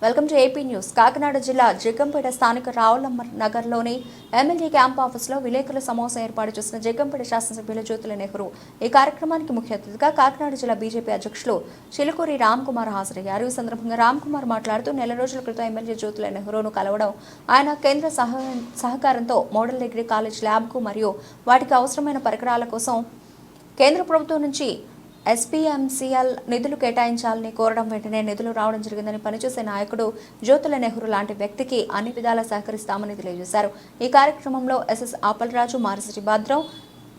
Welcome to AP news. Kakinada జిల్లా జగ్గంపేట స్థానిక రావులమ్మ నగర్లోని ఎమ్మెల్యే క్యాంప్ ఆఫీసులో విలేకరుల సమావేశం ఏర్పాటు చేసిన జగ్గంపేట శాసనసభ్యులు జ్యోతుల నెహ్రూ ఈ కార్యక్రమానికి ముఖ్య అతిథిగా కాకినాడ జిల్లా బీజేపీ అధ్యక్షులు చిలుకూరి రామ్ కుమార్ హాజరయ్యారు. ఈ సందర్భంగా రామ్ కుమార్ మాట్లాడుతూ నెల రోజుల క్రితం ఎమ్మెల్యే జ్యోతుల నెహ్రూను కలవడం, ఆయన కేంద్ర సహకారంతో మోడల్ డిగ్రీ కాలేజ్ ల్యాబ్కు మరియు వాటికి అవసరమైన పరికరాల కోసం కేంద్ర ప్రభుత్వం నుంచి ఎస్పీఎంసీఎల్ నిధులు కేటాయించాలని కోరడం, వెంటనే నిధులు రావడం జరిగిందని పనిచేసే నాయకుడు జ్యోతుల నెహ్రూ లాంటి వ్యక్తికి అన్ని విధాలా సహకరిస్తామని తెలియజేశారు. ఈ కార్యక్రమంలో ఎస్ఎస్ ఆపల్రాజు, మారిసిటి భద్రం,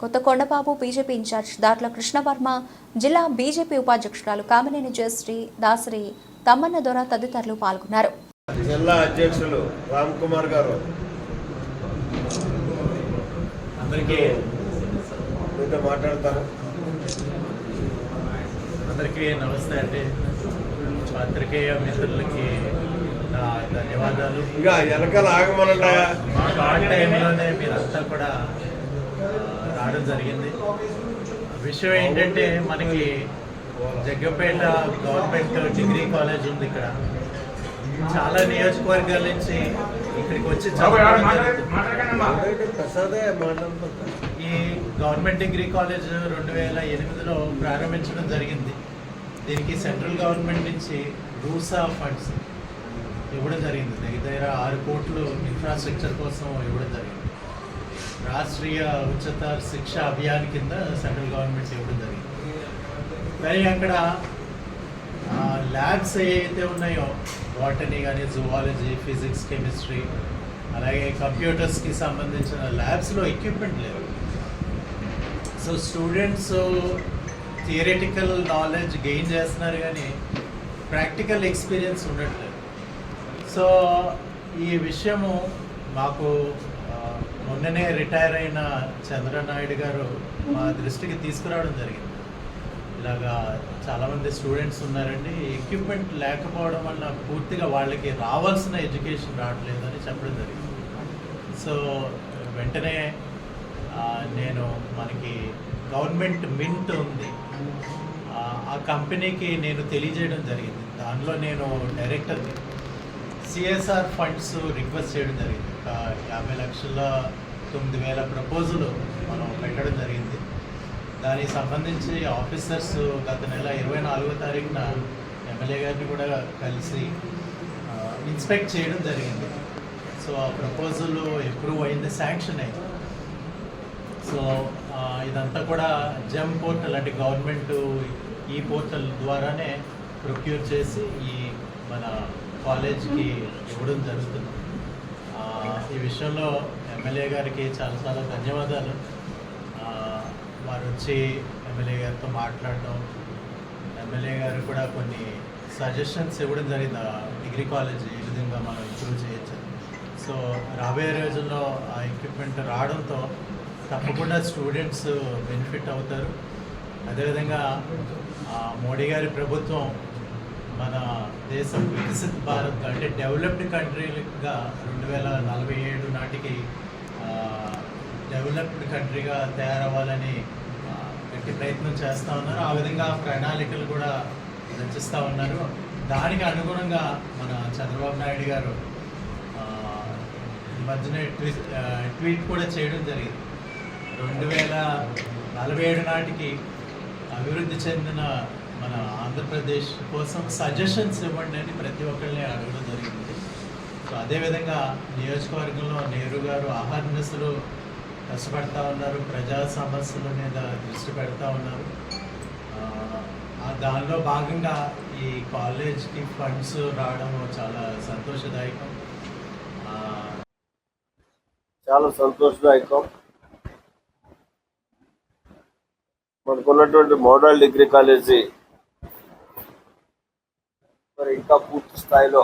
కొత్త కొండబాబు, బీజేపీ ఇన్ఛార్జ్ దాట్ల కృష్ణవర్మ, జిల్లా బీజేపీ ఉపాధ్యక్షురాలు కామినేని జయశ్రీ, దాసరి తమ్మన్న దొర తదితరులు పాల్గొన్నారు. జిల్లా అధ్యక్షులు రామ్ కుమార్ గారు అందరికీ మాట్లాడతారు. అందరికీ నమస్తే అండి. పాత్రికేయ మిత్రులకి నా ధన్యవాదాలు. ఇంకా వెనకాల ఆగమనండి. మాకు ఆ టైంలోనే మీరంతా కూడా రావడం జరిగింది. విషయం ఏంటంటే, మనకి జగ్గంపేట గవర్నమెంట్ డిగ్రీ కాలేజ్ ఉంది. ఇక్కడ చాలా నియోజకవర్గాల నుంచి ఇక్కడికి వచ్చి ఈ గవర్నమెంట్ డిగ్రీ కాలేజ్ 2008లో ప్రారంభించడం జరిగింది. దీనికి సెంట్రల్ గవర్నమెంట్ నుంచి రూసా ఫండ్స్ ఇవ్వడం జరిగింది. దగ్గర 6 కోట్లు ఇన్ఫ్రాస్ట్రక్చర్ కోసం ఇవ్వడం జరిగింది. రాష్ట్రీయ ఉच्चतर శిక్ష అభియాన్ కింద సెంట్రల్ గవర్నమెంట్ ఇవ్వడం జరిగింది. కానీ అక్కడ ల్యాబ్స్ ఏవైతే ఉన్నాయో, బాటనీ కానీ, జువాలజీ, ఫిజిక్స్, కెమిస్ట్రీ, అలాగే కంప్యూటర్స్కి సంబంధించిన ల్యాబ్స్లో ఎక్విప్మెంట్ లేదు. So students theoretical knowledge gain చేస్తున్నారు కానీ ప్రాక్టికల్ ఎక్స్పీరియన్స్ ఉండట్లేదు. సో ఈ విషయము మాకు మొన్ననే రిటైర్ అయిన చంద్రనాయుడు గారు మా దృష్టికి తీసుకురావడం జరిగింది. ఇలాగా చాలామంది స్టూడెంట్స్ ఉన్నారండి, ఎక్విప్మెంట్ లేకపోవడం వల్ల పూర్తిగా వాళ్ళకి రావాల్సిన ఎడ్యుకేషన్ రావట్లేదు అని చెప్పడం జరిగింది. సో వెంటనే నేను మనకి గవర్నమెంట్ మింట్ ఉంది, ఆ కంపెనీకి నేను తెలియజేయడం జరిగింది. దానిలో నేను డైరెక్టర్ని సిఎస్ఆర్ ఫండ్స్ రిక్వెస్ట్ చేయడం జరిగింది. ఒక 50,09,000 ప్రపోజల్ మనం పెట్టడం జరిగింది. దానికి సంబంధించి ఆఫీసర్స్ గత నెల 24వ తారీఖున ఎమ్మెల్యే గారిని కూడా కలిసి ఇన్స్పెక్ట్ చేయడం జరిగింది. సో ఆ ప్రపోజల్ అప్రూవ్ అయింది, శాంక్షన్ అయింది. సో ఇదంతా కూడా జెమ్ పోర్టల్ అంటే గవర్నమెంట్ ఈ పోర్టల్ ద్వారానే ప్రొక్యూర్ చేసి ఈ మన కాలేజ్కి ఇవ్వడం జరుగుతుంది. ఈ విషయంలో ఎమ్మెల్యే గారికి చాలా ధన్యవాదాలు. వారు వచ్చి ఎమ్మెల్యే గారితో మాట్లాడడం, ఎమ్మెల్యే గారు కూడా కొన్ని సజెషన్స్ ఇవ్వడం జరిగింది. డిగ్రీ కాలేజ్ ఏ విధంగా మనం ఇంప్రూవ్ చేయొచ్చు. సో రాబోయే రోజుల్లో ఆ ఎక్విప్మెంట్ రావడంతో తప్పకుండా స్టూడెంట్స్ బెనిఫిట్ అవుతారు. అదేవిధంగా మోడీ గారి ప్రభుత్వం మన దేశం వికసిత్ భారత్ అంటే డెవలప్డ్ కంట్రీగా 2047 నాటికి డెవలప్డ్ కంట్రీగా తయారవ్వాలని గట్టి ప్రయత్నం చేస్తూ ఉన్నారు. ఆ విధంగా ప్రణాళికలు కూడా రచిస్తూ ఉన్నారు. దానికి అనుగుణంగా మన చంద్రబాబు నాయుడు గారు ఈ మధ్యనే ట్వీట్ కూడా చేయడం జరిగింది. 2047 నాటికి అభివృద్ధి చెందిన మన ఆంధ్రప్రదేశ్ కోసం సజెషన్స్ ఇవ్వండి అని ప్రతి ఒక్కరిని అడగడం జరిగింది. సో అదేవిధంగా నియోజకవర్గంలో నెహ్రూ గారు అహర్నిశలు కష్టపడతా ఉన్నారు, ప్రజా సమస్యల మీద దృష్టి పెడతా ఉన్నారు. దానిలో భాగంగా ఈ కాలేజ్కి ఫండ్స్ రావడం చాలా సంతోషదాయకం. మనకున్నటువంటి మోడల్ డిగ్రీ కాలేజీ మరి ఇంకా పూర్తి స్థాయిలో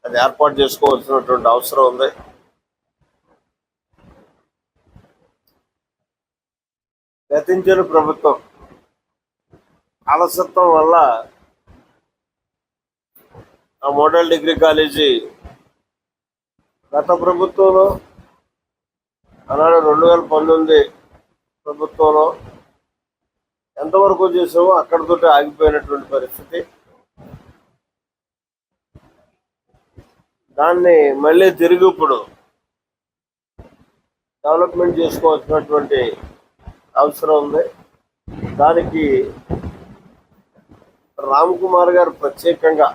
అది ఏర్పాటు చేసుకోవాల్సినటువంటి అవసరం ఉంది. గతించిన ప్రభుత్వం అలసత్వం వల్ల ఆ మోడల్ డిగ్రీ కాలేజీ గత ప్రభుత్వంలో అలానే 2019 ప్రభుత్వంలో ఎంతవరకు చేసామో అక్కడితోటి ఆగిపోయినటువంటి పరిస్థితి. దాన్ని మళ్ళీ తిరిగి ఇప్పుడు డెవలప్మెంట్ చేసుకోవాల్సినటువంటి అవసరం ఉంది. దానికి రామ్ కుమార్ గారు ప్రత్యేకంగా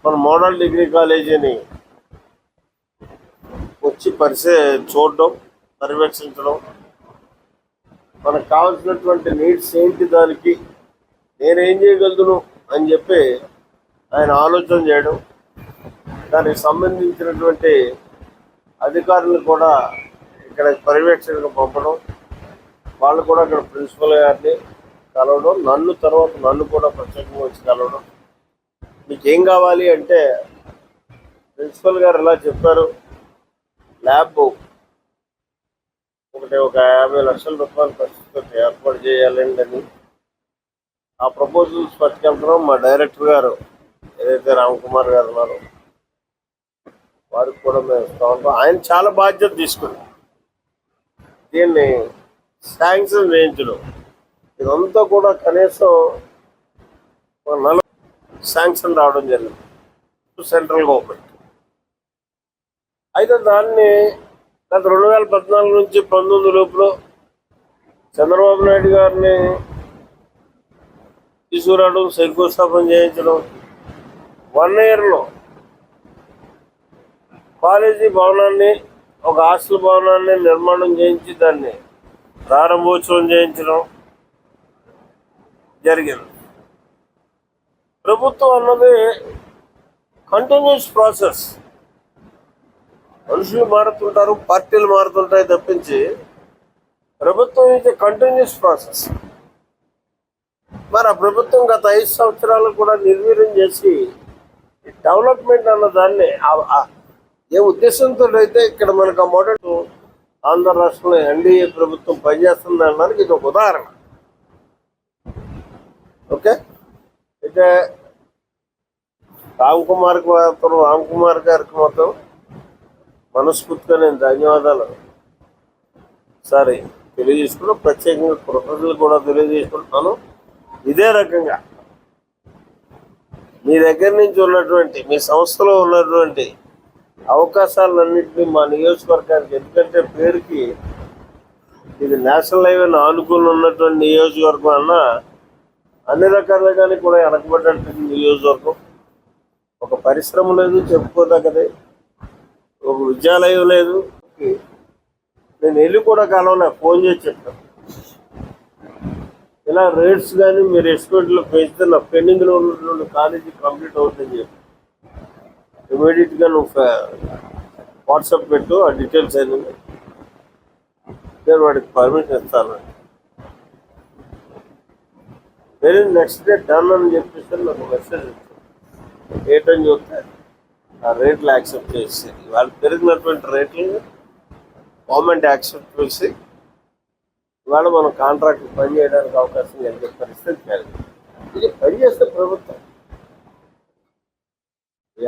మన మోడల్ డిగ్రీ కాలేజీని వచ్చి చూడడం, పర్యవేక్షించడం, మనకు కావాల్సినటువంటి నీడ్స్ ఏంటి, దానికి నేనేం చేయగలను అని చెప్పి ఆయన ఆలోచన చేయడం, దానికి సంబంధించినటువంటి అధికారులు కూడా ఇక్కడ పర్యవేక్షణకు పంపడం, వాళ్ళు కూడా అక్కడ ప్రిన్సిపల్ గారిని కలవడం, నన్ను కూడా ప్రత్యేకంగా వచ్చి కలవడం. మీకేం కావాలి అంటే ప్రిన్సిపల్ గారు ఇలా చెప్పారు, ల్యాబ్ ఒక 50 లక్షల రూపాయలు ఖర్చుతో ఏర్పాటు చేయాలండి అని ఆ ప్రపోజల్స్ పట్టుకెళ్తున్నాం. మా డైరెక్టర్ గారు ఏదైతే రామ్ కుమార్ గారు ఉన్నారో వారికి కూడా మేము ఇస్తా ఉంటాం. ఆయన చాలా బాధ్యత తీసుకున్నాం దీన్ని శాంక్షన్ చేయించడం. ఇదంతా కూడా కనీసం 40 శాంక్షన్ రావడం జరిగింది సెంట్రల్ గవర్నమెంట్. అయితే దాన్ని గత 2014 నుంచి 19 లోపల చంద్రబాబు నాయుడు గారిని తీసుకురావడం, శంకుస్థాపన చేయించడం, 1 yearలో కాలేజీ భవనాన్ని, ఒక హాస్టల్ భవనాన్ని నిర్మాణం చేయించి దాన్ని ప్రారంభోత్సవం చేయించడం జరిగింది. ప్రభుత్వం అన్నది కంటిన్యూస్ ప్రాసెస్. మనుషులు మారుతుంటారు, పార్టీలు మారుతుంటాయి తప్పించి ప్రభుత్వం ఇది కంటిన్యూస్ ప్రాసెస్. మరి ఆ ప్రభుత్వం గత 5 సంవత్సరాలు కూడా నిర్వీర్యం చేసి డెవలప్మెంట్ అన్న దాన్ని ఏ ఉద్దేశంతో అయితే ఇక్కడ మనకు ఆ మోడల్ ఆంధ్ర రాష్ట్రంలో ఎన్డీఏ ప్రభుత్వం పనిచేస్తుంది అనడానికి ఇది ఒక ఉదాహరణ. ఓకే, అయితే రామ్ కుమార్ గారికి మొత్తం మనస్ఫూర్తిగా నేను ధన్యవాదాలు సరే తెలియజేసుకున్నాను. ప్రత్యేకంగా కృతజ్ఞతలు కూడా తెలియజేసుకుంటున్నాను. ఇదే రకంగా మీ దగ్గర నుంచి ఉన్నటువంటి, మీ సంస్థలో ఉన్నటువంటి అవకాశాలన్నింటినీ మా నియోజకవర్గానికి, ఎందుకంటే పేరుకి ఇది నేషనల్ హైవేని ఆనుకుని ఉన్నటువంటి నియోజకవర్గం అన్న అన్ని రకాలుగానే కూడా వెనకబడ్డటువంటి నియోజకవర్గం. ఒక పరిశ్రమ లేదు చెప్పుకోదగ్గది, ఒక విద్యాలయం లేదు. నేను వెళ్ళి కూడా కలవలే, ఫోన్ చేసి చెప్తాను ఇలా రేట్స్ కానీ మీరు ఎస్టిమేట్లో పెంచితే నా పెండింగ్లో ఉన్నటువంటి కాలేజీ కంప్లీట్ అవుతుందని చెప్పి ఇమీడియట్గా నువ్వు వాట్సాప్ పెట్టు, ఆ డీటెయిల్స్ అయినవి నేను వాడికి పర్మిషన్ ఇస్తాను. వెరీ నెక్స్ట్ డే డన్ అని చెప్పేసి నాకు మెసేజ్ ఇస్తాను. ఏంటని చూస్తే ఆ రేట్లు యాక్సెప్ట్ చేసి, వాళ్ళు పెరిగినటువంటి రేట్లు గవర్నమెంట్ యాక్సెప్ట్ చేసి ఇవాళ మనం కాంట్రాక్ట్ పని చేయడానికి అవకాశం కలిగే పరిస్థితి కలిగింది. ఇది పనిచేస్తే ప్రభుత్వం